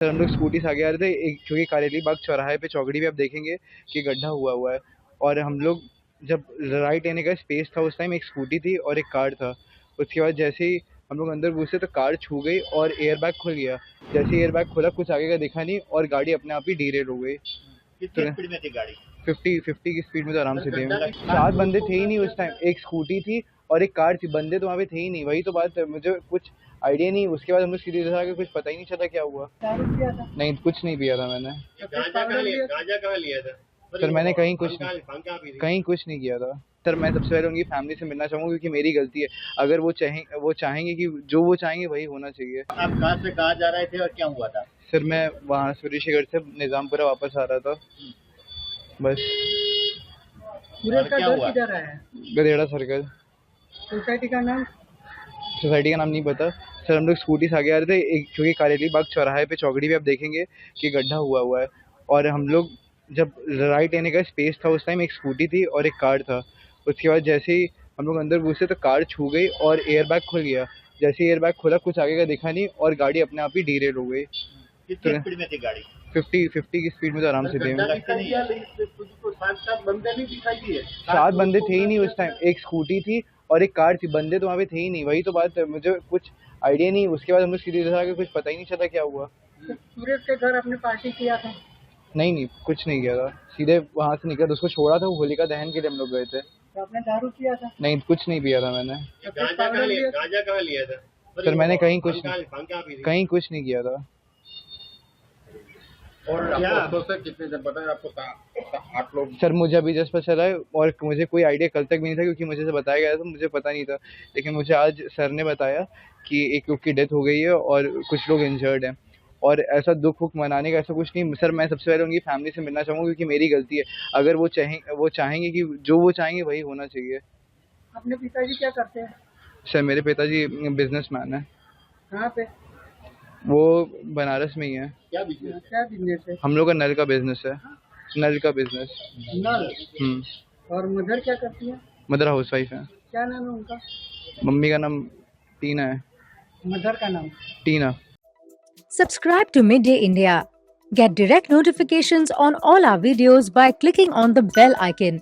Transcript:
Sir हम लोग scooty से आगे आ रहे थे, एक क्योंकि कारेली बाग चौराहे पे चौगड़ी पे आप देखेंगे कि गड्ढा हुआ हुआ है। और हम लोग जब राइट लेने का स्पेस था, उस टाइम एक स्कूटी थी और एक कार था। उसके बाद जैसे ही हम लोग अंदर घुसे तो कार छू गई और एयर बैग खुल गया। जैसे ही एयर बैग खुला, कुछ आगे का दिखा नहीं और गाड़ी अपने आप ही डीरेल हो गई। कितनी स्पीड में थी गाड़ी? 50 की स्पीड में तो आराम से थे। 4 बंदे थे ही नहीं उस टाइम, एक स्कूटी थी और एक कार थी। बंदे तो वहाँ पे थे ही नहीं, वही तो बात है, मुझे कुछ आइडिया नहीं। उसके बाद हम लोग सीधे इधर आके कुछ पता ही नहीं चला क्या हुआ। दारू पिया था? नहीं, कुछ नहीं पिया था मैंने। गांजा कहाँ लिया था? सर मैंने कहीं भांग कहाँ पी थी? कहीं कुछ नहीं किया था। सर मैं सबसे पहले उनकी फैमिली से मिलना चाहूँगा, क्योंकि मेरी गलती है। अगर वो चाहेंगे कि जो वो चाहेंगे वही होना चाहिए। आप कहाँ से कहाँ जा रहे थे और क्या हुआ था? सर मैं वहाँ ऋषिगढ़ से निज़ामपुरा वापस आ रहा था, बस। सूरज का क्या घर हुआ? किधर है? गधेड़ा सर्कल। सोसाइटी का नाम? सोसाइटी का नाम नहीं पता। सर हम लोग स्कूटी से आगे आ रहे थे, एक क्योंकि कारेली बाग चौराहे पे चौगड़ी पे आप देखेंगे कि गड्ढा हुआ हुआ है। और हम लोग जब राइट लेने का स्पेस था, उस टाइम एक स्कूटी थी और एक कार था। उसके बाद जैसे ही हम लोग अंदर घुसे तो कार छू गई और एयर बैग खुल गया। जैसे ही एयर बैग खुला, कुछ आगे का दिखा नहीं और गाड़ी अपने आप ही डीरेल हो गई। कितनी स्पीड में थी गाड़ी? 50 की स्पीड में तो आराम से थे। बंदे नहीं दिखाई दिए? 4 बंदे थे ही नहीं उस टाइम, एक स्कूटी थी और एक कार थी। बंदे तो वहाँ पे थे ही नहीं, वही तो बात है, मुझे कुछ आइडिया नहीं। उसके बाद हम लोग सीधे इधर आके कुछ पता ही नहीं चला क्या हुआ। सूरज के घर आपने पार्टी किया था? नहीं, कुछ नहीं किया था। सीधे वहाँ से निकला, उसको छोड़ा था, वो होलिका दहन के लिए हम लोग गए थे। तो आपने दारू पिया था? नहीं, कुछ नहीं पिया था मैंने। गांजा कहाँ लिया था? सर मैंने कहीं भांग कहाँ पी थी? कुछ नहीं किया था। और क्या से कितने जन पता है आपको? 8 लोग। सर मुझे अभी जस्ट पता चला है और मुझे कोई आइडिया कल तक भी नहीं था, क्योंकि मुझे से बताया गया था, मुझे पता नहीं था। लेकिन मुझे आज सर ने बताया कि एक लोग की डेथ हो गई है और कुछ लोग इंजर्ड हैं। और ऐसा दुख वुख मनाने का ऐसा कुछ नहीं। सर मैं सबसे पहले उनकी फैमिली से मिलना चाहूँगा, क्योंकि मेरी गलती है। अगर वो चाहेंगे कि जो वो चाहेंगे वही होना चाहिए। अपने पिताजी क्या करते हैं? सर मेरे पिताजी बिजनेसमैन है। कहाँ पे? वो बनारस में ही है। क्या बिजनेस? क्या बिजनेस है? हम लोग का नल का बिजनेस है। नल का बिजनेस। नल। और मदर क्या करती है? मदर हाउस वाइफ है। क्या नाम है उनका? मम्मी का नाम टीना है। मदर का नाम? टीना। Subscribe to Midday India. Get direct notifications on all our videos by clicking on the bell icon.